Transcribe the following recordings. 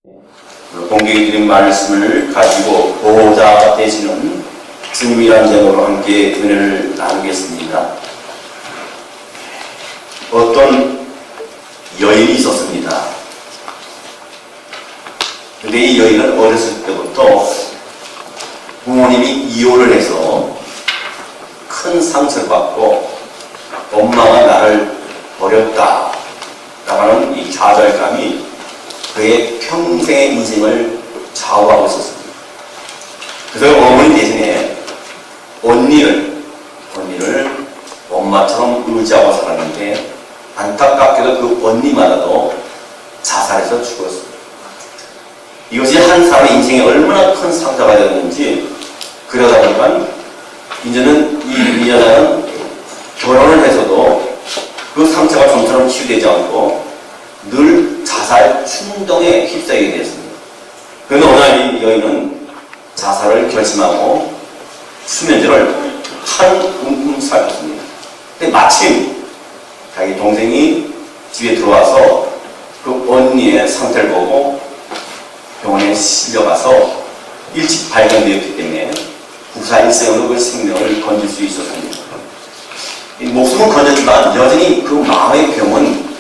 공개해 드린 말씀을 가지고 보호자 되시는 주님이라는 제목으로 함께 은혜를 나누겠습니다. 어떤 여인이 있었습니다. 근데 이 여인은 어렸을 때부터 부모님이 이혼을 해서 큰 상처를 받고 엄마가 나를 버렸다 라는 이 좌절감이 그의 평생의 인생을 좌우하고 있었습니다. 그래서 어머니 대신에 언니를 엄마처럼 의지하고 살았는데 안타깝게도 그 언니마저도 자살해서 죽었습니다. 이것이 한 사람의 인생에 얼마나 큰 상처가 되었는지, 그러다 보니까 이제는 이 여자는 결혼을 해서도 그 상처가 좀처럼 치유되지 않고 늘 자살 충동에 휩싸이게 되었습니다. 그런데 어느 날 이 여인은 자살을 결심하고 수면제를 한 움큼 살폈습니다. 근데 마침 자기 동생이 집에 들어와서 그 언니의 상태를 보고 병원에 실려가서 일찍 발견되었기 때문에 구사일생으로 그 생명을 건질 수 있었습니다. 목숨은 건졌지만 여전히 그 마음의 병은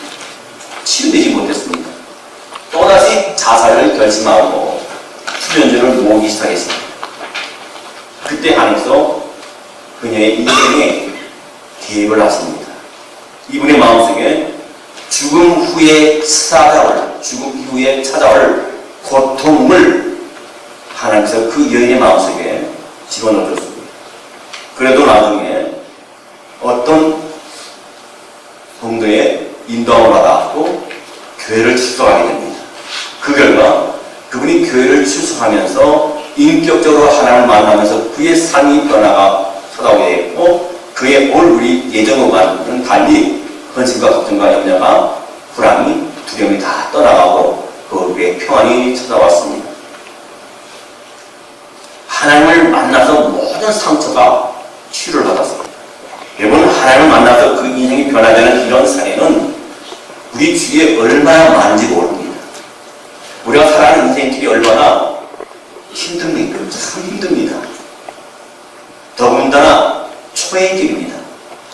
치유되지 못했습니다. 또다시 자살을 결심하고 수면제를 모으기 시작했습니다. 그때 하나님께서 그녀의 인생에 개입을 하십니다. 이분의 마음속에 죽음 후에 찾아올 고통을 하나님께서 그 여인의 마음속에 집어넣어줬습니다. 그래도 나중에 어떤 성도의 인도함을 받았고 교회를 출석하게 됩니다. 그 결과 그분이 교회를 출석하면서 인격적으로 하나님을 만나면서 그의 삶의 변화가 찾아오게 됐고, 그의 얼굴이 예전과는 달리 헌신과 걱정과 염려가 불안이 두려움이 다 떠나가고 그 얼굴에 평안이 찾아왔습니다. 하나님을 만나서 모든 상처가 치유를 받았습니다. 여러분, 하나님을 만나서 그 인생이 변화되는 이런 사례는 우리 주위에 얼마나 많은지 모릅니다. 우리가 살아가는 인생길이 얼마나 힘듭니까? 참 힘듭니다. 더군다나 초의 길입니다.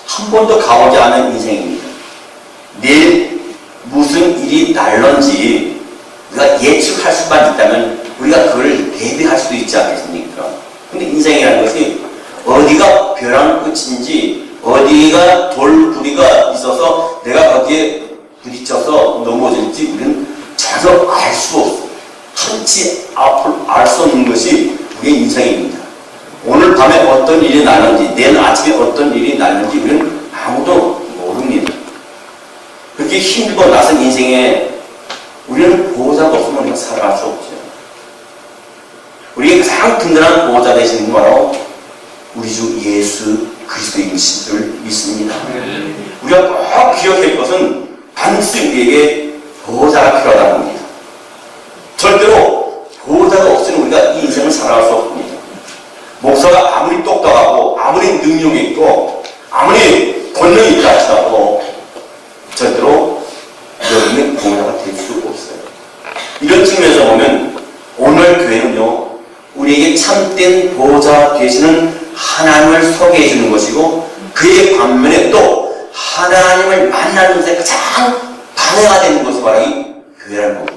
한 번도 가보지 않은 인생입니다. 내일 무슨 일이 날런지 우리가 예측할 수만 있다면 우리가 그걸 대비할 수도 있지 않겠습니까? 근데 인생이라는 것이 어디가 벼랑 끝인지, 어디가 돌부리가 있어서 내가 거기에 부딪혀서 넘어질지 우리는 전혀 알 수 없어요. 한치 앞을 알 수 없는 것이 우리의 인생입니다. 오늘 밤에 어떤 일이 날는지, 내일 아침에 어떤 일이 날는지 우리는 아무도 모릅니다. 그렇게 힘들고 나선 인생에 우리는 보호자가 없으면 우리가 살아갈 수 없죠. 우리의 가장 든든한 보호자 되시는 분 바로 우리 주 예수 그리스도인 줄 믿습니다. 우리가 꼭 기억할 것은 반드시 우리에게 보호자가 필요하다는 겁니다. 절대로 보호자가 없으면 우리가 이 인생을 살아갈 수 없습니다. 목사가 아무리 똑똑하고 아무리 능력이 있고 아무리 권능이 있다 할지라도 절대로 여러분의 보호자가 될 수 없어요. 이런 측면에서 보면 오늘 교회는요, 우리에게 참된 보호자 되시는 하나님을 소개해 주는 것이고, 그의 반면에 또 하나님을 만나는 데 가장 방해가 되는 것이 바로 이 교회라는 겁니다.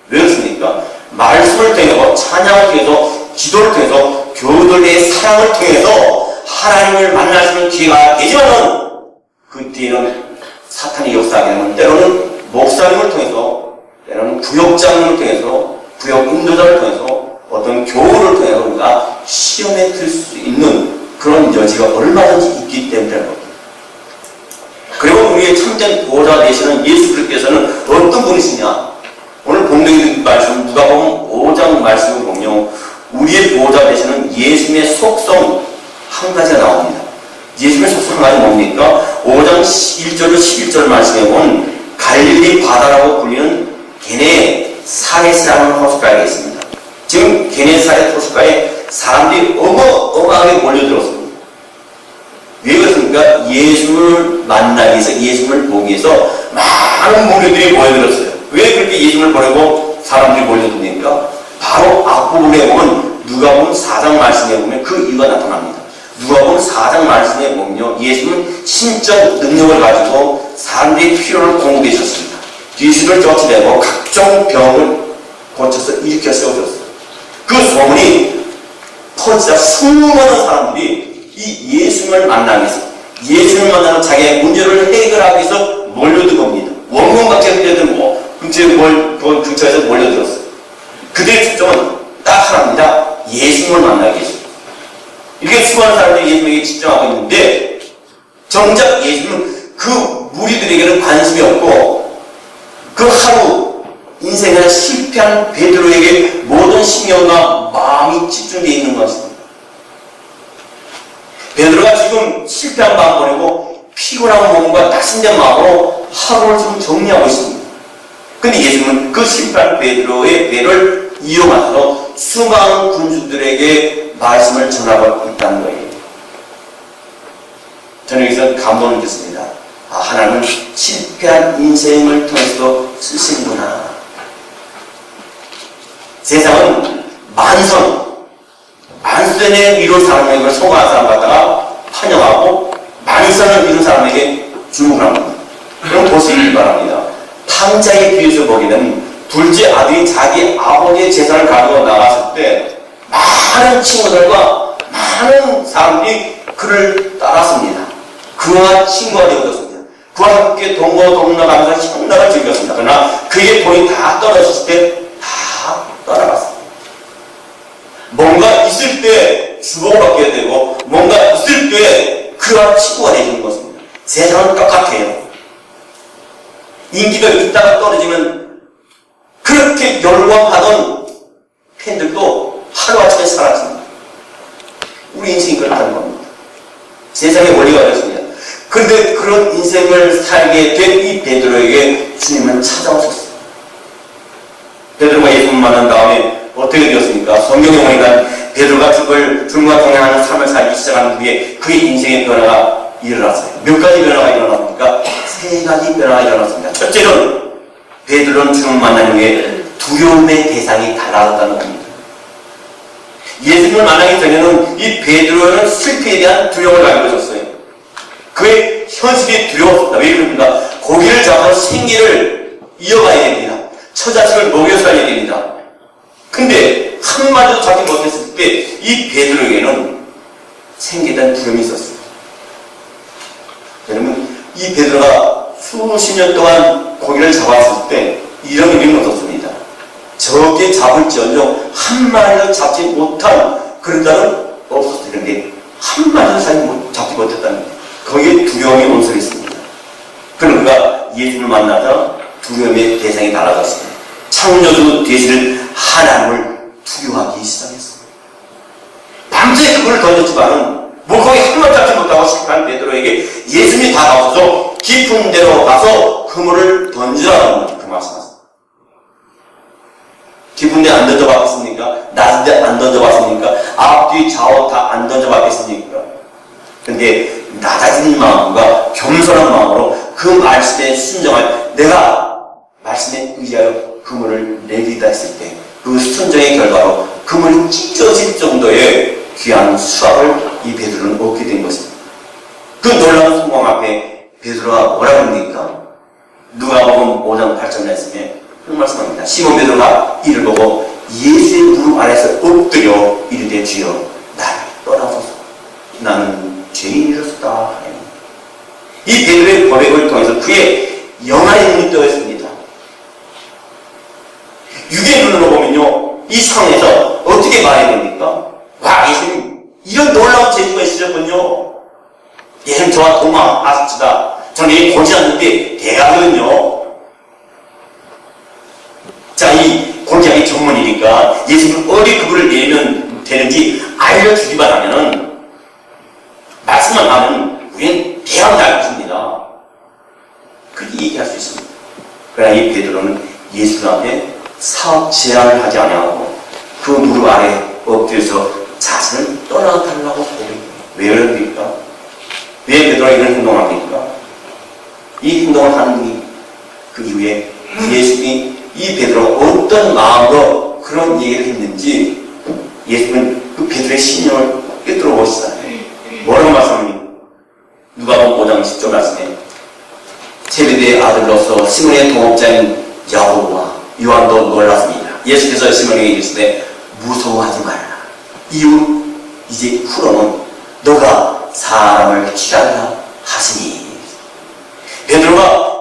왜 그렇습니까? 말씀을 통해서, 찬양을 통해서, 기도를 통해서, 교우들의 사랑을 통해서 하나님을 만날 수 있는 기회가 되지만은 그 뒤에는 사탄이 역사하게 되면 때로는 목사님을 통해서, 때로는 구역장을 통해서, 구역 인도자를 통해서, 어떤 교우를 통해서 우리가 시험에 들 수 있는 그런 여지가 얼마든지 있기 때문에 겁니다. 그리고 우리의 참된 보호자 되시는 예수 그리스도께서는 어떤 분이시냐? 오늘 본문의 말씀, 누가복음 5장 말씀을 보면 우리의 보호자 되시는 예수님의 속성 한 가지가 나옵니다. 예수님의 속성 한 가지 뭡니까? 5장 1절 11절 말씀에 보면 갈릴리 바다라고 불리는 게네사렛이라는 호숫가에 있습니다. 지금 게네사렛 호숫가에 사람들이 어마어마하게 몰려들었습니다. 왜 그렇습니까? 예수를 만나기 위해서, 예수를 보기 위해서 많은 무리들이 모여들었어요. 왜 그렇게 예수를 보려고 사람들이 몰려들었습니까? 본문에 보면 누가복음 4장 말씀에 보면 그 이유가 나타납니다. 누가복음 4장 말씀에 보면요, 예수는 신적 능력을 가지고 사람들의 필요를 공급해주셨습니다. 귀신을 쫓아내고 각종 병을 고쳐서 일으켜 세워줬어요. 그 소문이 퍼지자 수많은 사람들이 이 예수님을 만나기 위해서, 예수님을 만나는 자기의 문제를 해결하기 위해서 몰려든 겁니다. 원문밖에 흘려들고 근처에서 몰려들었어요. 그들의 초점은 딱 하나입니다. 예수님을 만나기 위해서. 이렇게 수많은 사람들이 예수님에게 집중하고 있는데 정작 예수님은 그 무리들에게는 관심이 없고 그 하루 인생에 실패한 베드로에게 모든 신경과 마음이 집중되어 있는 것입니다. 베드로가 지금 실패한 마음 보내고 피곤한 몸과 낙심된 마음으로 하루를 좀 정리하고 있습니다. 근데 예수님은 그 실패한 베드로의 배를 이용하셔서 수많은 군주들에게 말씀을 전하고 있다는 거예요. 저는 여기서 감동을 느꼈습니다. 아, 하나님은 실패한 인생을 통해서 쓰시는구나. 세상은 만선을 이룬 사람에게 성공한 사람 갖다가 환영하고 만선을 이룬 사람에게 주목을 합니다. 그럼 보시기 바랍니다. 탕자의 비유에서 보기는 둘째 아들이 자기 아버지의 재산을 가지고 나갔을 때 많은 친구들과 많은 사람들이 그를 따랐습니다. 그와 친구가 되어졌습니다. 그와 함께 동거동락하면서 형락을 즐겼습니다. 그러나 그의 돈이 다 떨어졌을 때 다 떠나갔습니다. 뭔가 있을 때 주목받게 되고 뭔가 있을 때 그와 친구가 되는 것입니다. 세상은 똑같아요. 인기가 있다가 떨어지면 그렇게 열광하던 팬들도 하루아침에 사라집니다. 우리 인생이 그렇다는 겁니다. 세상의 원리가 그렇습니다. 그런데 그런 인생을 살게 된 이 베드로에게 주님은 찾아오셨어요. 베드로가 예수님 만난 다음에 어떻게 되었습니까? 성경에 보니까 베드로가 주님과 동행하는 삶을 살기 시작한 후에 그의 인생의 변화가 일어났어요. 몇 가지 변화가 일어났습니까? 세 가지 변화가 일어났습니다. 첫째는 베드로는 주님을 만나는 게 두려움의 대상이 달라졌다는 겁니다. 예수님을 만나기 전에는 이 베드로는 실패에 대한 두려움을 가지고 있었어요. 그의 현실이 두려웠습니다. 왜 그럽니까? 고기를 잡아서 생계를 이어가야 됩니다. 처자식을 먹여 살려야 됩니다. 근데 한마디도 잡지 못했을 때 이 베드로에게는 생계에 대한 두려움이 있었어요. 여러분, 이 베드로가 수십 년 동안 고기를 잡았을 때 이런 의미는 없었습니다. 적게 잡을지언정 한 마리도 잡지 못한 그런 자는 없었을 텐데 한 마리도 잡지 못했다는 거기에 두려움이 온 있습니다. 그러니까 예수를 만나자 두려움의 대상이 달라졌습니다. 창조주 되시는 하나님을 두려워하기 시작했습니다. 밤새 그걸 던졌지만은 물고기 한 마리 잡지 못하고 실패한 베드로에게 예수님이 다가와서 깊은 데로 가서 그물을 던지라는 그 말씀하셨습니다. 깊은 데 안 던져봤습니까? 낮은 데 안 던져봤습니까? 앞뒤 좌우 다 안 던져봤겠습니까? 근데 낮아진 마음과 겸손한 마음으로 그 말씀에 순종할 내가 말씀에 의지하여 그물을 내리다 했을 때 그 순종의 결과로 그물이 찢어질 정도의 귀한 수확을 이 베드로는 얻게 된 것입니다. 그 놀라운 성공 앞에 베드로가 뭐라고 합니까? 누가복음 5장 8절 말씀에 그런 말씀합니다. 시몬 베드로가 이를 보고 예수의 무릎 아래서 엎드려 이르되 주여 나를 떠나소서 나는 죄인이었다. 이 베드로의 고백을 통해서 그의 영안의 눈이 떠있습니다. 육의 눈으로 보면요 이 상황에서 어떻게 말해야 됩니까? 와, 예수님 이런 놀라운 재주가 있으셨군요. 예수님 저와 동행하십시다. 저는 이 보지 않는데 대가거든요. 자, 이 골짜기 전문이니까 예수님 어디 그물을 내면 되는지 알려주기만 하면은 말씀만 하면 우리는 대학 나겠습니다. 그렇게 얘기할 수 있습니다. 그러나 이 베드로는 예수 앞에 사업 제안을 하지 아니하고 그 무릎 아래 엎드려서 자신을 떠나달라고 고백해요. 왜 그럽니까? 왜 베드로가 이런 행동합니까? 이 행동을 하는 그 이후에 예수님이 이 베드로가 어떤 마음으로 그런 얘기를 했는지 예수님은 그 베드로의 심령을 꿰뚫어 보시잖아요. 뭐라고 말씀합니까? 누가복음 5장 10절 말씀에 제베데의 아들로서 시몬의 동업자인 야고보와 요한도 놀랐습니다. 예수께서 시몬에게 이르시되 무서워하지 말라. 이후 이제 후로는 너가 사람을 취하리라 하시니. 베드로가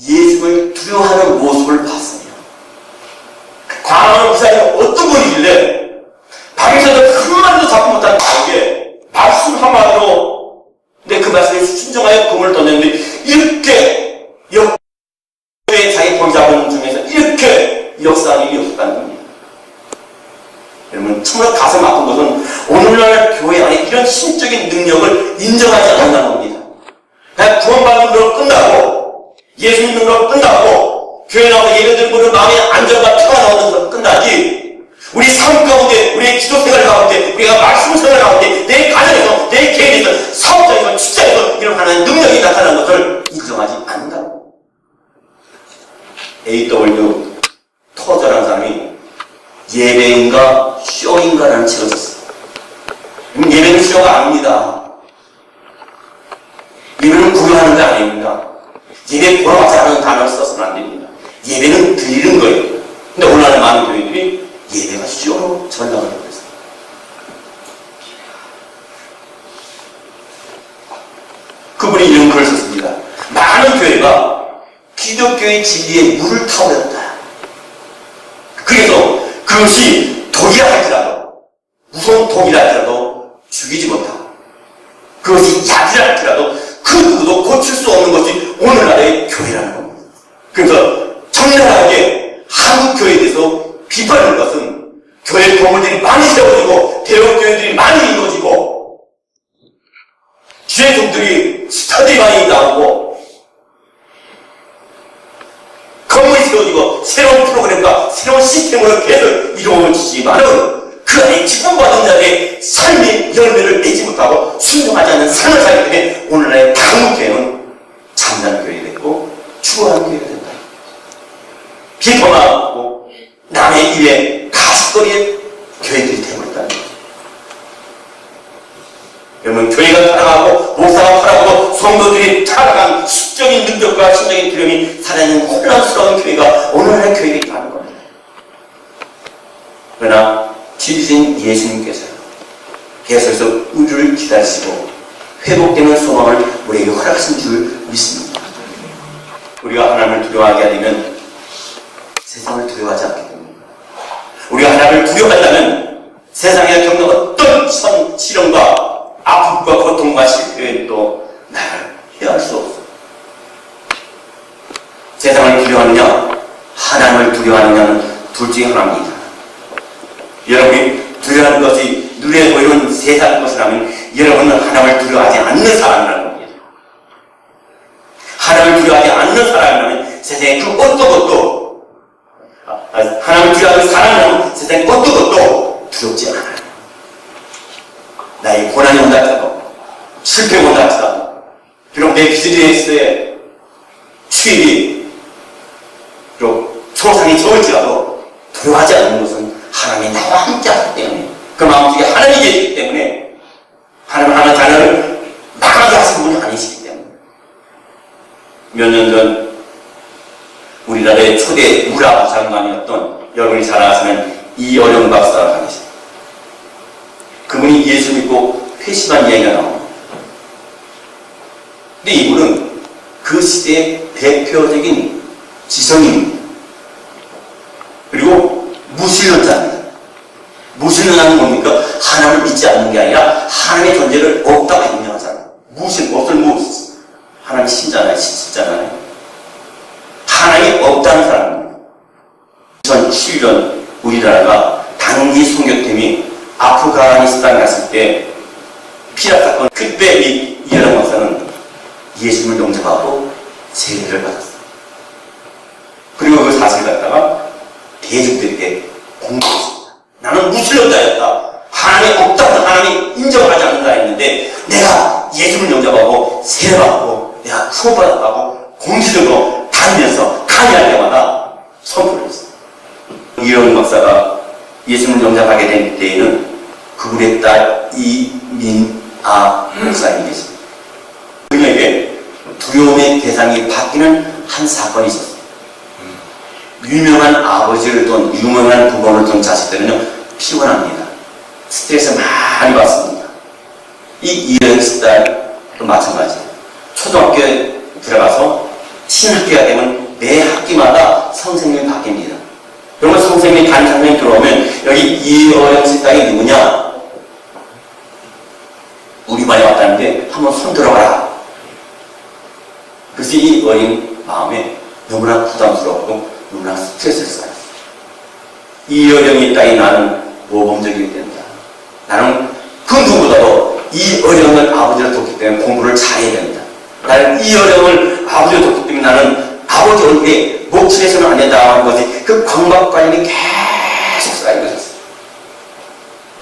예수를 두려워하는 모습을 봤습니다. 광야의 부사에 어떤 분이길래 밤새도 한마디도 잡지 못한 나에게 말씀 한마디로 근데 그 말씀에 순종하여 금을 던졌는데 이렇게 역사의 자기 볼 잡은 중에서 이렇게 역사한 일이 없었다는 겁니다. 여러분 정말 가슴 아픈 것은 오늘날 교회 안에 이런 신적인 능력을 인정하지 않는다는 겁니다. 그냥 구원받는 걸 끝나고 예수 믿는 걸 끝나고 교회 나와서 예배 드리는 마음의 안정과 평안 얻는 걸 끝나지 우리 삶 가운데 우리의 기도 생활 가운데 우리가 말씀 생활 가운데 내 가정에서 내 개인에서 사업장에서 직장에서 이런 하나의 능력이 나타나는 것을 인정하지 않는다. A.W. 토저라는 사람이 예배인가 쇼인가라는 책을 썼어요. 예배는 쇼가 아닙니다. 예배는 구경하는 게 아닙니다. 예배 보러 가지 않은 단어를 써서는 안 됩니다. 예배는 드리는 거예요. 근데 오늘날 많은 교회들이 예배가 쇼로 전락을 하고 있어요. 그분이 이런 글을 썼습니다. 많은 교회가 기독교의 진리에 물을 타버렸다. 그래서 그것이 독이라 할지라도 무서운 독이라 할지라도 죽이지 못하고 그것이 약이라 할지라도 그 누구도 고칠 수 없는 것이 오늘날의 교회라는 겁니다. 그래서 정렬하게 한국 교회에 대해서 비판하는 것은 교회 건물들이 많이 세워지고 대형 교회들이 많이 이루어지고 기회종들이 스타들이 많이 나오고 건물이 세워지고 새로운 프로그램과 새로운 시스템으로 계속 이루어지지만은 그 안에 직분받은 자의 삶의 열매를 내지 못하고 순종하지 않는 삶을 살기 때문에 오늘날의 한국 교회는 참된 교회가 됐고 추구하는 교회가 된다. 비판하고 남의 일에 가십거리에 교회들이 되어버렸다는 거죠. 여러분 교회가 타락하고 목사가 타락하고 성도들이 타락한 수적인 능력과 심적인 두려움이 살아있는 혼란스러운 교회가 오늘날 교회가 있다는 겁니다. 그러나 지주신 예수님께서 계속해서 우주를 기다리시고 회복되는 소망을 우리에게 허락하신 줄 믿습니다. 우리가 하나님을 두려워하게 되면 세상을 두려워하지 않게 됩니다. 우리가 하나님을 두려워한다면 세상에 겪는 어떤 시련과 아픔과 고통과 실패에도 나를 피할 수 없어. 세상을 두려워하느냐 하나님을 두려워하느냐는 둘 중에 하나입니다. 여러분이 두려워하는 것이 눈에 보이는 세상 것이라면 여러분은 하나님을 두려워하지 않는 사람이라는 겁니다. 하나님을 두려워하지 않는 사람이라면 세상에 그 어떤 것도 하나님을 두려워하는 사람이라면 세상에 어떤 것도 두렵지 않아요. 나의 고난이 온다 할지라도 실패가 온다 할지라도 비록 내 비즈니스의 수입이 비록 소상이 적을지라도 두려워하지 않는 것은 하나님이 나와 함께 하기 때문에 그 마음속에 하나님이 계시기 때문에 하나님 하는 자녀를 나가게 하신 분이 아니시기 때문에 몇 년 전 우리나라의 초대 문화부 장관이었던 여러분이 잘 아시는 이어령 박사가 계십니다. 그분이 예수 믿고 회심한 이야기가 나옵니다. 근데 이분은 그 시대의 대표적인 지성인입니다. 그리고 무신론자입니다. 무신론자는 뭡니까? 하나님을 믿지 않는 게 아니라 하나님의 존재를 없다고 인정하잖아요. 무신, 없을 무슨 하나님 신잖아요. 신잖아요. 하나님이 없다는 사람입니다. 2007년 우리나라가 단기 송교팀이 아프가니스탄에 갔을 때 피랍 사건 그때 이여령 박사는 예수님을 영접하고 세례를 받았어요. 그리고 그 사실을 갖다가 대중들에게 공개했습니다. 나는 무신론자였다. 하나님이 없다고 하나님이 인정하지 않는다 했는데 내가 예수님을 영접하고 세례받고 내가 구원받았다고 공식적으로 다니면서 강의할 때마다 선포를 했어요. 이여령 박사가 예수님을 영접하게 된 때에는 그분의 딸 이민아 목사님이 계십니다. 그녀에게 두려움의 대상이 바뀌는 한 사건이 있었어요. 유명한 아버지를 둔 유명한 부모를 둔 자식들은요 피곤합니다. 스트레스 많이 받습니다. 이 이영식 딸도 마찬가지예요. 초등학교에 들어가서 신학기가 되면 매 학기마다 선생님이 바뀝니다. 그러면 선생님이 담임 선생님이 들어오면 여기 이영식 딸이 누구냐? 우리 반에 왔다는데 한번 손 들어봐라. 그래서 이 어린 마음에 너무나 부담스럽고 너무나 스트레스를 쌓였어요. 이 어령이 딸이 나는 모범적이게 된다. 나는 그 누구보다도 이 어령을 아버지를 뒀기 때문에 공부를 잘해야 된다. 나는 이 어령을 아버지를 뒀기 때문에 나는 아버지 얼굴에 목칠해서는 안 된다 하는 것이 그 강박관념이 계속 쌓이고 있었어요.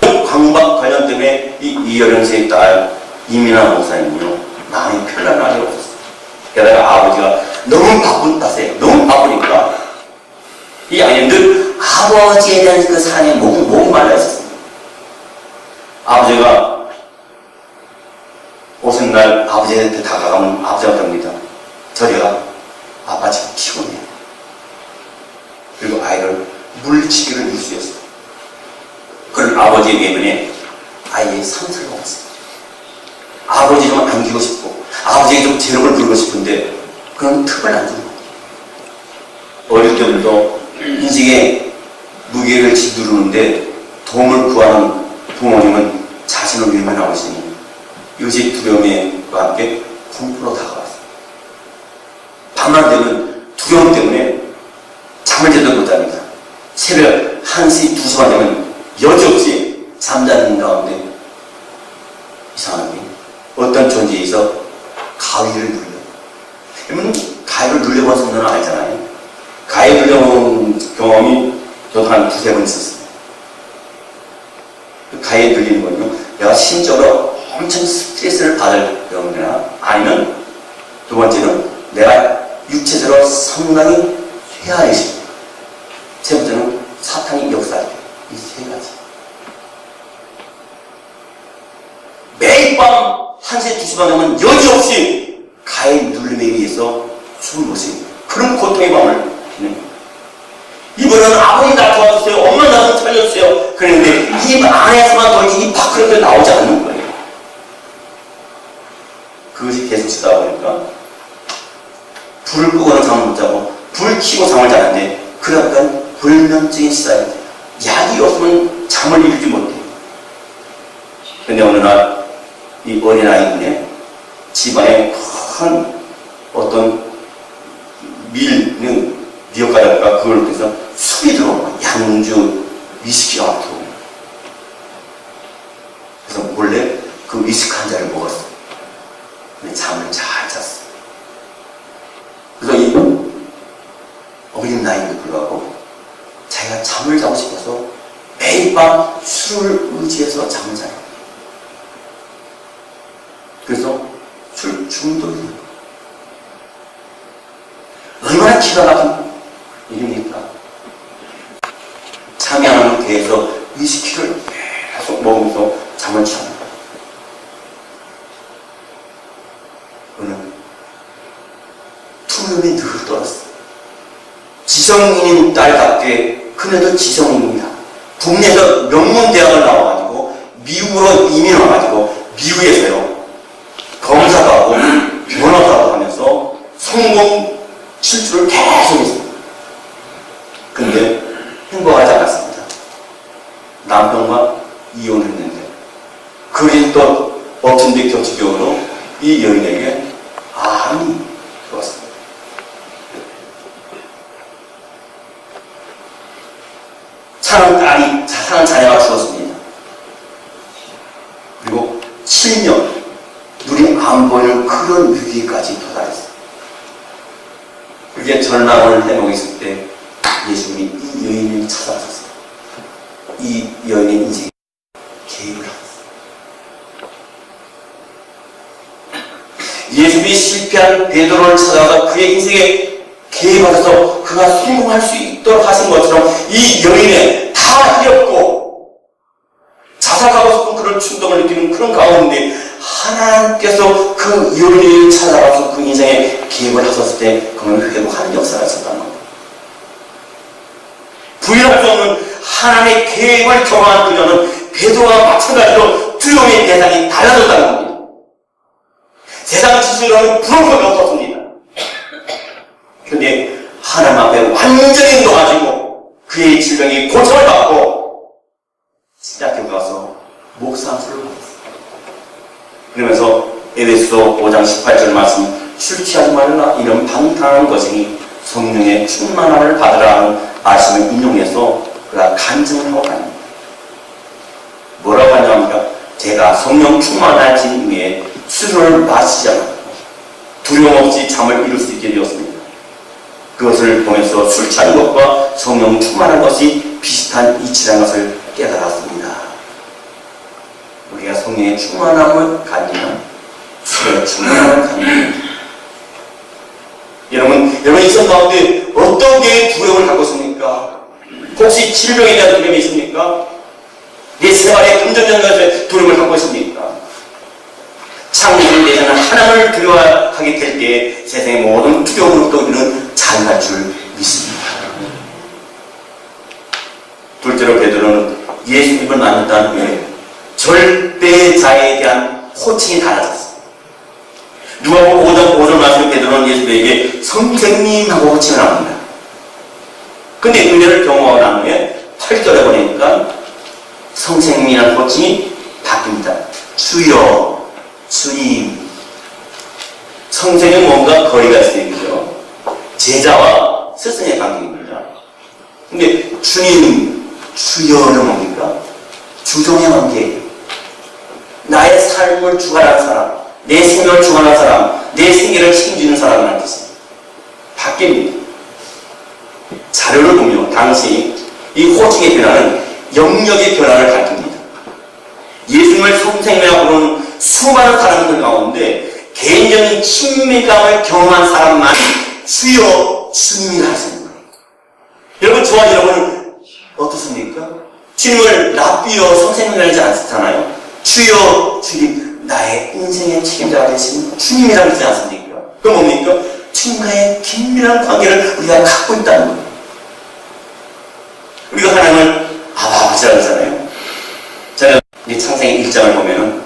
그 강박관념 때문에 이 어령세의 딸 이민아 목사님은요 마음이 편안하게 없었어요. 게다가 아버지가 너무 바쁜 탓에 너무 바쁘니까 이 아이는 늘 아버지에 대한 그 사랑에 목이 말라 있었습니다. 아버지가 오신 날 아버지한테 다가가면 아버지가 그럽니다. 저리가 아빠 지금 피곤해. 그리고 아이를 물리치기를 일쑤였어요. 그런 아버지의 외면에 아이의 상처를 받았습니다. 아버지 좀 안기고 싶고 아버지에게 좀 재력을 부르고 싶은데 그런 틈을 안 주는 거예요. 어릴 때부터 인생의 무게를 짓누르는데 도움을 구하는 부모님은 자신을 외면하고 있으니 이것이 두려움과 함께 공포로 다가왔어요. 밤만 되면 두려움 때문에 잠을 제대로 못 잡니다. 새벽 1시, 2시만 되면 여지없이 잠자는 가운데 이상하게 어떤 존재에서 가위를 눌려. 그러면 가위를 눌려본 성도는 알잖아요. 가위 눌려본 경험이 저도 한 2-3번 있었어요. 그 가위에 눌리는 거는요, 내가 심적으로 엄청 스트레스를 받을 경우나 아니면 두 번째는 내가 육체적으로 상당히 쇠하해집니다. 세 번째는 사탄이 역사해요. 이 세 가지. 매일 밤 1시, 2시만 되면 여지없이 가위 눌림에 의해서 숨을 못 쉬는 그런 고통의 밤을 보내는 거예요. 이번에는 아버지 나 도와주세요. 엄마 나 좀 살려주세요. 그런데 입 안에서만 더 입 밖으로 나오지 않는 거예요. 그것이 계속 치다 보니까 불을 끄고는 잠을 못 자고 불 켜고 잠을 자는데 그러니까 불면증이 시작이 돼요. 약이 없으면 잠을 이루지 못해요. 근데 어느 날 이 어린아이분의 집안에 큰 어떤 밀는 미역가루가 그걸 통해서 술이 들어오고 양주 위스키가 막 들어오고 그래서 몰래 그 위스키 한 잔을 먹었어요. 근데 잠을 잘 잤어요. 그래서 이 어린 나이에도 불구하고 자기가 잠을 자고 싶어서 매일 밤 술을 의지해서 잠을 자요. 그래서 술 중독이에요. 얼마나 기가 막힌 일입니까? 잠이 안 오면 계속 위스키를 계속 먹으면서 잠을 자는 거예요. 그는 투명이 늘 떠났어요. 지성인인 딸답게 그녀도 지성인입니다. 국내에서 명문대학을 나와가지고 미국으로 이민 와가지고 미국에서요 검사도 하고 변호사도 하면서 성공 실주를 계속 했습니다. 근데 행복하지 않았습니다. 남편과 이혼했는데 그리 또 엎친 데 격치격으로 이 여인에게 암이 들어왔습니다. 사랑하는 자녀가 죽었습니다. 그리고 7년 눈이 안 보이는 그런 위기까지 도달했어요. 그게 절망을 해놓고 있을 때 예수님이 이 여인을 찾아오셨어요. 이 여인의 인생에 개입을 하셨어요. 예수님이 실패한 베드로를 찾아와서 그의 인생에 개입하셔서 그가 성공할 수 있도록 하신 것처럼 이 여인의 다 이었고 자살하고 충동을 느끼는 그런 가운데 하나님께서 그 요리를 찾아가서 그 인생에 계획을 하셨을 때 그걸 회복하는 역사가 있었단 말이에요. 부인할 수 없는 하나님의 계획을 경험한 그녀는 베드로와 마찬가지로 두려움의 대상이 달라졌다는 겁니다. 세상 지식으로는 부러운 것이 없었습니다. 그런데 하나님 앞에 완전히 놓아지고 그의 질병이 고침을 받고 신학교 가서 목상수를 받았어요. 그러면서 에베소서 5장 18절 말씀 술 취하지 말라 이런 방탕한 것이니 성령의 충만함을 받으라 하는 말씀을 인용해서 그가 간증을 하고 다닙니다. 뭐라고 하냐니까 제가 성령 충만하신 후에 술을 마시지 않았고 두려움 없이 잠을 이룰 수 있게 되었습니다. 그것을 보면서 술 취한 것과 성령 충만한 것이 비슷한 이치라는 것을 깨달았습니다. 우리가 성령의 충만함을 가지면 술의 충만함을 가집니다. 여러분 인생 가운데 어떤 게 두려움을 갖고 있습니까? 혹시 질병에 대한 두려움이 있습니까? 내 생활에 금전적인 것에 두려움을 갖고 있습니까? 창조를 내자는 하나님을 두려워하게 될 때 세상의 모든 두려움으로부터 우리는 자유할 줄 믿습니다. 둘째로 베드로는 예수님을 만났다는 후에 절대자에 대한 호칭이 달라졌어요. 누가복음 5장 말씀 베드로는 예수님에게 선생님하고 호칭을 합니다. 근데 은혜를 경험하고 난 후에 8절에 보니까 선생님이라는 호칭이 바뀝니다. 주여, 주님. 선생은 뭔가 거리가 있으니까요. 제자와 스승의 관계입니다. 근데 주님, 주여는 뭡니까? 주종의 관계. 나의 삶을 주관하는 사람, 내 생명을 주관하는 사람, 내 생애를 책임지는 사람이라는 뜻입니다. 바뀝니다. 자료를 보면 당시 이 호칭의 변화는 영역의 변화를 가리킵니다. 예수님을 선생님이라고 부르는 수많은 사람들 가운데 개인적인 친밀감을 경험한 사람만 주여 주님이라 하시는 거예요. 여러분 저와 여러분은 어떻습니까? 주님을 랍비여 선생님이라 하지 않잖아요. 주여 주님 나의 인생의 책임자가 되신 주님이라고 하지 않습니까? 그건 뭡니까? 주님과의 긴밀한 관계를 우리가 갖고 있다는 거예요. 우리가 하나님을 아버지라고 하잖아요. 저는 이 창세기 1장을 보면은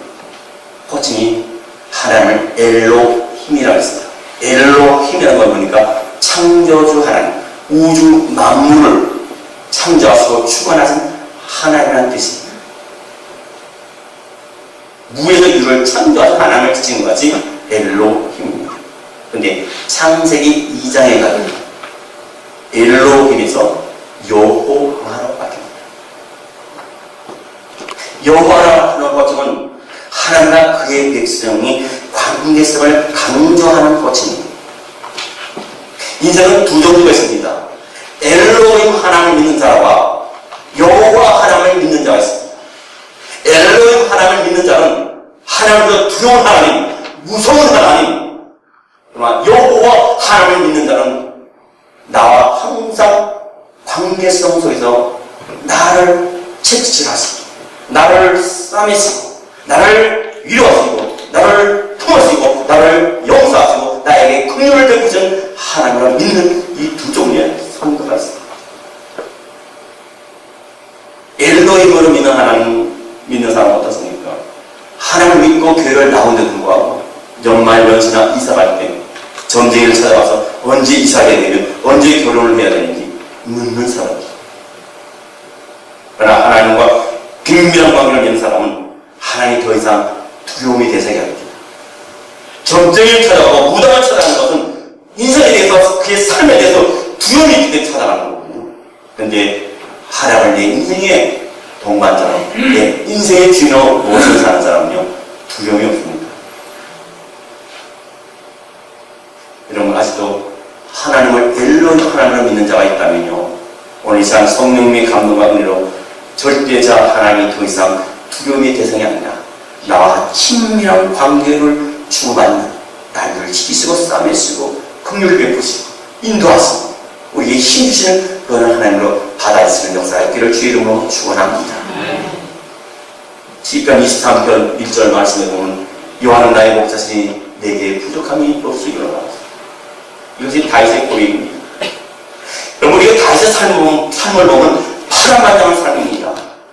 호칭이 하나님을 엘로힘이라고 했습니다. 엘로힘이라는 걸 보니까 창조주 하나님, 우주 만물을 창조하시고 주관하신 하나님이라는 뜻입니다. 무에서 유를 창조하신 하나님을 지칭한 것이 엘로힘입니다. 그런데 창세기 2장에 가면 엘로힘에서 여호와로 바뀝니다. 여호와라는 호칭은 하나님과 그의 백성이 관계성을 강조하는 호칭입니다. 인생은 두 종류가 있습니다. 엘로힘 하나님을 믿는 자와 여호와 하나님을 믿는 자가 있습니다. 엘로힘 하나님을 믿는 자는 하나님보다 두려운 하나님, 무서운 하나님, 그러나 여호와 하나님을 믿는 자는 나와 항상 관계성 속에서 나를 채찍질하시고 나를 싸매시고 나를 위로하시고 나를 품으시고 나를 용서하시고 나에게 긍휼을 베푸신 하나님을 믿는 이 두 종류의 성도가 있습니다. 엘로힘으로 믿는 하나님 믿는 사람은 어떻습니까? 하나님을 믿고 교회를 나오는데도 불구하고 연말 연시나 이사 갈 때 전쟁을 찾아와서 언제 이사하게 되면 언제 결혼을 해야 되는지 묻는 사람이죠. 그러나 하나님과 긴밀한 관계를 맺는 사람은 하나님이 더 이상 두려움의 대상이 아닙니다. 전쟁을 찾아가고 무당을 찾아가는 것은 인생에 대해서 그의 삶에 대해서 두려움이 있기 때문에 찾아가는 거거든요. 그런데 하나님을 내 인생의 동반자로 내 인생의 주인으로 모시고 사는 사람은요 두려움이 없습니다. 여러분 아직도 하나님을 엘로힘 하나님을 믿는 자가 있다면요 오늘 이 시간 성령님의 감동과 은혜로 절대자 하나님이 더 이상 두려움의 대상이 아니라 나와 친밀한 관계를 주고받는 나를 지키시고 싸매시고 긍휼을 베푸시고 인도하시고 우리에게 힘주시는 그런 하나님으로 받아들이는 역사가 있기를 주의 이름으로 축원합니다. 시편 23편 1절 말씀에 보면 여호와는 나의 목자시니 내게 부족함이 없으리로다. 이것이 다윗의 고백입니다. 여러분, 우리가 다윗의 삶을 보면 파란만장한 삶입니다.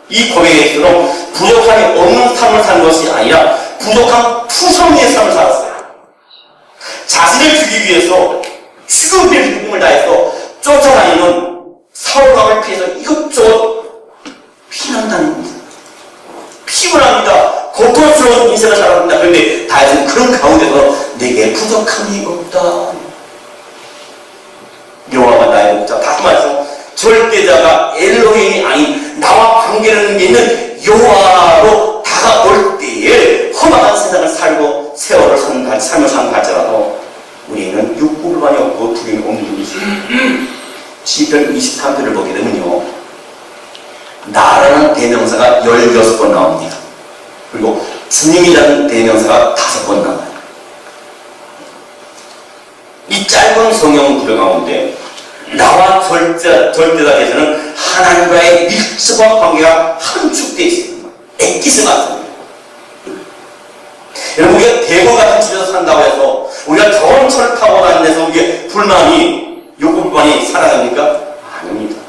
이 고백에서는 부족함이 없는 삶을 사는 것이 아니라 부족한 투성이의 삶을 살았어요. 자신을 죽이기 위해서 죽음의 죽음을 다해서 쫓아다니는 사울왕을 피해서 이것저것 피난다닙니다. 피곤합니다. 고통스러운 인생을 살아갑니다. 그런데 다윗은 그런 가운데서 내게 부족함이 없다. 여호와가 나의 목자. 다시 말해서 절대자가 엘로힘이 아닌 나와 관계를 맺는 여호와로 다가올 때에 험악한 세상을 살고 세월을 사는 삶을 사는 갈지라도 우리는 육구불만이 없고 두려움이 없는 것입니다. 시편 23편을 보게 되면요, 나라는 대명사가 16번 나옵니다. 그리고 주님이라는 대명사가 5번 나와요. 이 짧은 성경 구절 가운데 나와 절대자에서는 하나님과의 밀접한 관계가 함축되어 있습니다. 엑기스 같습니다. 여러분, 우리가 대구 같은 집에서 산다고 해서 우리가 좋은 차를 타고 다니는 데서 우리의 욕구불만이 사라집니까? 아닙니다.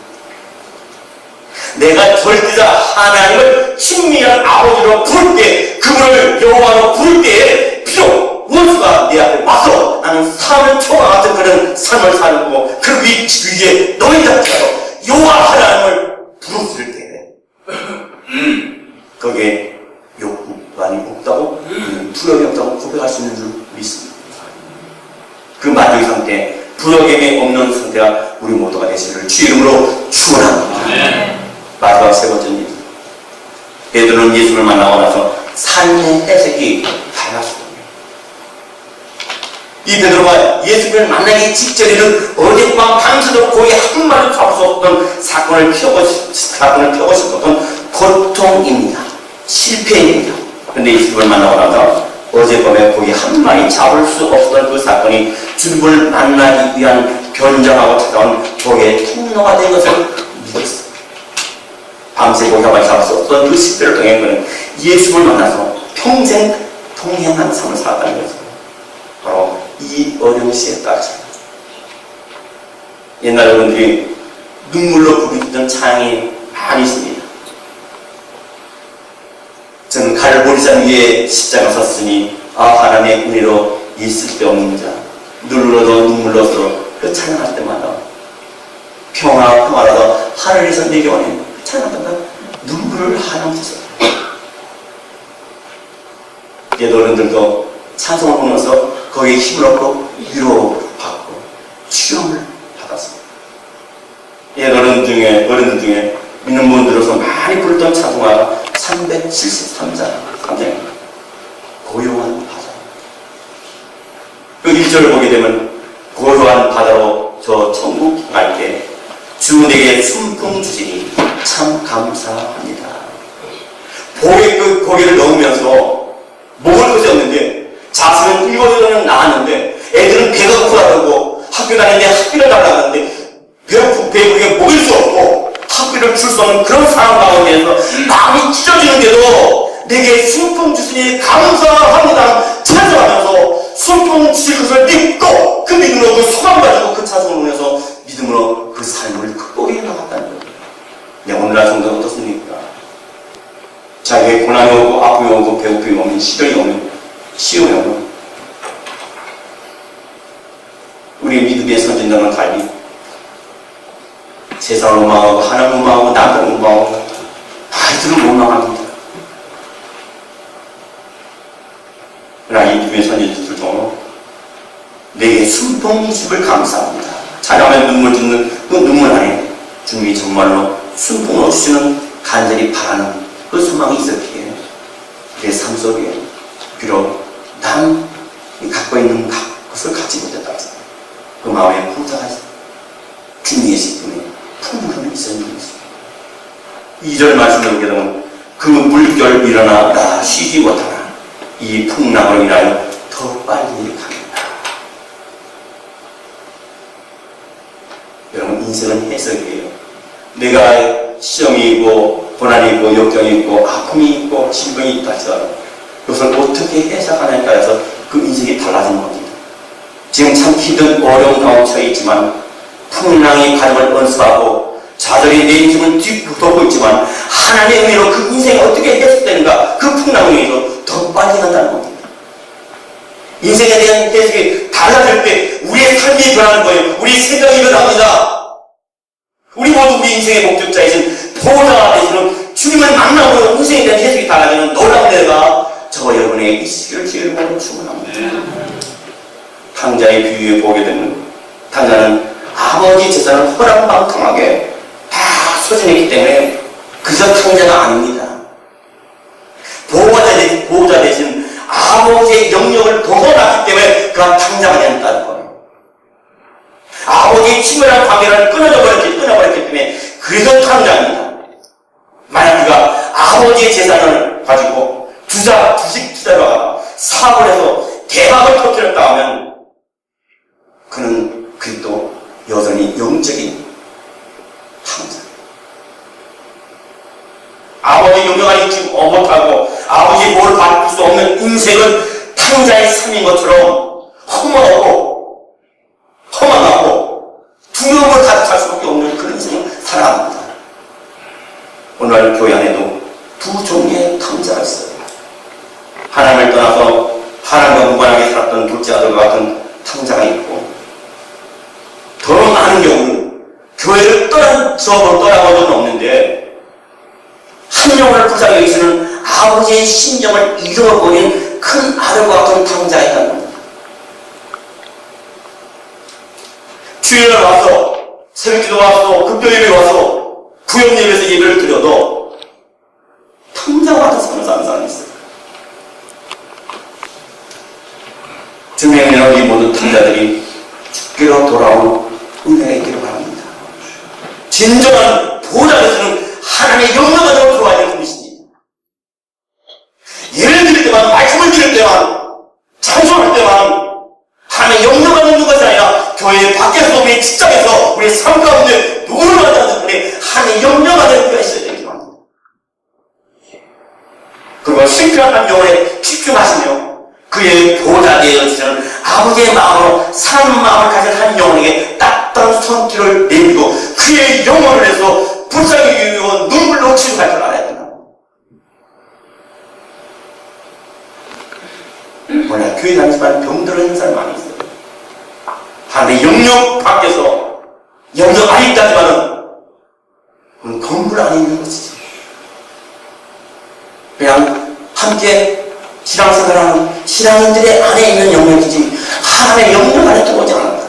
내가 절대자 하나님을 친밀한 아버지로 부를 때, 그분을 여호와로 부를 때에 비록 원수가 내 앞에 와서 나는 사람의 초과 같은 그런 삶을 살고 그 위에 놓인다고 여호와 하나님을 부르실 때 거기에 욕구만이 없다고, 두려움이 없다고 고백할 수 있는 줄 믿습니다. 그 만족의 상태, 부러움이 없는 상태가 우리 모두가 되시기를 주 이름으로 축원합니다. 마지막 세 번째입니다. 베드로는 예수를 만나고 나서 삶의 해석이 달랐습니다. 이 베드로가 예수를 만나기 직전에는 어젯밤 밤새도록 거의 한 마리 잡을 수 없던 사건을 펴고 싶었던 고통입니다. 실패입니다. 그런데 예수를 만나고 나서 어젯밤에 거의 한 마리 잡을 수 없었던 그 사건이 주님을 만나기 위한 변장하고 찾아온 복의 통로가 된 것을 믿었습니다. 밤새 고기 한 마리 잡을 수 없었던 그 실패를 통해 그는 예수를 만나서 평생 동행한 삶을 살았다는 것입니다. 바로 이 어려운 시에 따랐습니다. 옛날 여러분들이 눈물로 부르짖던 찬양이 많이 있습니다. 저는 갈보리산 위에 십자가 섰으니 하나님의 은혜로 있을 데 없는 자, 눈물로도 눈물로서 그 찬양할 때마다 평화라도 하늘에서 내려오는 그 찬양할 때마다 눈물을 하나님께서 옛 어른들도 찬송을 보면서 거기에 힘을 얻고 위로받고 치유를 받았습니다. 옛 어른들 중에 믿는 분들로서 많이 부르던 찬송가가 373장입니다. 고요한 바다. 그 1절을 보게 되면 고요한 바다로 저 천국 갈 때 주 내게 순풍 주시니 참 감사합니다. 복에 그 고개를 넣으면서 먹을 것이 없는데 자식은 7살은 나왔는데 애들은 배가 고프다고 학교 다니는데 학비를 달라고 하는데 배고프게 먹일 수 없고 학비를 줄 수 없는 그런 상황 가운데에서 마음이 찢어지는데도 내게 순풍 주시니 감사합니다 찬송하면서 순풍 주실 것을 믿고 그 믿음으로 그 소감 가지고 그 찬송을 보면서 믿음으로 그 삶을 극복해 나갔다는 거예요. 네, 오늘날 성도는 어떻습니까? 자기의 고난이 오고 아픔이 오고 배고픔이 오면 시련이 오면 시험이 오면 우리 믿음의 선진당은 달리 세상을 원망하고 하나님을 원망하고 남편을 원망하고 아이들을 원망합니다. 그러나 이 믿음의 선진들도 내게 순풍주를 감사합니다. 자녀의 눈물 짓는 그 눈물 안에 주님이 정말로 순풍을 주시는 간절히 바라는 그 소망이 있었기에 내 삶 속에 비록 난 갖고 있는 것을 갖지 못했다. 그 마음에 부자가 주님의 기쁨에 풍성함이 있었는 것입니다. 2절 말씀을 보게 되면 그 물결 일어나 나 쉬지 못하나 이 풍랑으로 인하여 더 빨리 갑니다. 여러분, 인생은 해석이에요. 내가 시험이 있고 고난이 있고 역경이 있고 아픔이 있고 질병이 있다 하더라도 그것을 어떻게 해석하냐에 따라서 그 인생이 달라진 겁니다. 지금 참 힘든 어려운 가운데 처해 있지만 풍랑이 가정을 번수하고 좌절이 내 인생을 뒤덮고 있지만 하나님의 의로 그 인생이 어떻게 해석되는가 그 풍랑을 위해서 더 빨리 간다는 겁니다. 인생에 대한 해석이 달라질 때 우리의 삶이 변하는 거예요. 우리 생각이 변합니다. 우리 모두 우리 인생의 목적자이신 보호자가 되시는 주님을 만남으로 인생에 대한 해석이 달라지는 놀라운 내가 저와 여러분의 있으기를 주의 이름으로 축원합니다. 탕자의 비유에 보게 되면 탕자는 아버지 재산을 허락방탕하게 다 소진했기 때문에 그저 탕자가 아닙니다. 보호자 대신 아버지의 영역을 더 낳기 때문에 그가 탕자가 되었다는 거예요. 아버지의 친밀한 관계를 끊어버렸기 때문에 그래서 탕자입니다. 만약 그가 아버지의 재산을 가지고 주식 투자로 하다가 사업을 해서 대박을 터뜨렸다 하면 그는 그래도 여전히 영적인 탕자. 아버지 영역 안에 있지 못하고 아버지의 보호를 받을 수 없는 인생은 탕자의 삶인 것처럼 험하고 두려움을 가득할 수밖에 없는 그런 인생을 살아갑니다. 오늘 교회 안에도 두 종류의 탕자가 있어요. 하나님을 떠나서 하나님과 무관하게 살았던 둘째 아들과 같은 탕자가 있고 더 많은 경우는 교회를 떠난 적으로 떠나본 적은 없는데 한 영혼을 불쌍히 여기시는 아버지의 심정을 잃어버린 큰 아들과 같은 탕자가 있다는 겁니다. 주일날 와서 새벽기도 와서 급변예배 와서 구역예배에서 예배를 드려도 탕자와 같은 삶을 사는 사람이 있어요. 주님의 우리 모든 탕자들이 죽기로 돌아온 은혜가 있기를 바랍니다. 진정한 보호자로서는 하나님의 영광을 들어와야 되는 분이십니다. 예를 드릴 때만, 말씀을 드릴 때만, 찬송할 때만 하나님의 영광을 듣는 것이 아니라 교회 밖에서 우리 직장에서 우리 삶 가운데 누구를 만나는 분이 하나님의 영광을 듣는 것이 있어야 되기 바랍니다. 그리고 신실한 영혼에 집중하시며 그의 보호자 되어주시는 아버지의 마음으로 사는 마음을 가진 한 영혼에게 따뜻한 손길을 내밀고 그의 영혼을 해서 불쌍히 여기고 눈물로 치유할 줄 알아야 된다. 뭐냐, 교회 다니지만 병들은 사람 많이 있어요. 하나님의 영역 밖에서 영역 안에 있다지만은 그건 건물 안에 있는 것이지. 그냥 함께 신앙생활하는 신앙인들의 안에 있는 영역이지 하나님의 영역 안에 들어오지 않았다.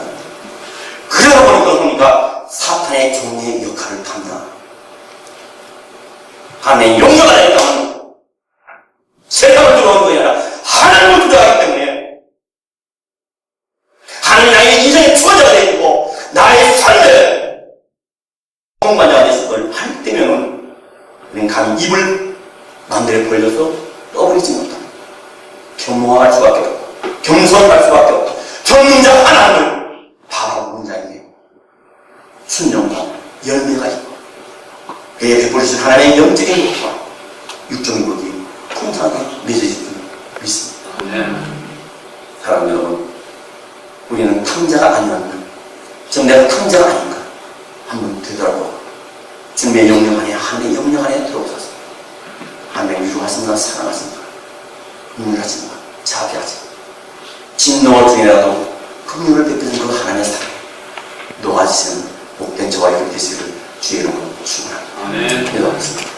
그러다 보니까 사탄의 종의 역할을 탄다. 하나님의 영역 안에 있다면 세상을 들어오는 것이 아니라 하나님을 들어가기 때문에 하나님 나의 인생의 주관자가 되고 나의 삶에 공관자가 됐을 걸 할 때면 우리는 감히 입을 마음대로 벌려서 떠버리지 못한다. 겸허할 수밖에 없고 겸손할 수밖에 없고 전능자 하나님을 바라보는 자에게 순종과 열매가 있고 그에 베풀으신 하나님의 영적인 것과 육적인 것이 풍성하게 맺어질 줄 믿습니다. 사랑하는 여러분, 우리는 탕자가 아니었나? 지금 내가 탕자가 아닌가? 한번 되돌아보고 주님의 영역 안에 하나님의 영역 안에 들어오셔서 하나님의 위로하십니다. 사랑하십니다. 눈물하지 마. 자비하지 마. 진노와 중이라도 긍휼을 베푸는 그 하나님의 사랑 놓아지시는 복된 저와 여러분 되시기를 주의 이름으로 축원합니다. 기도하겠습니다.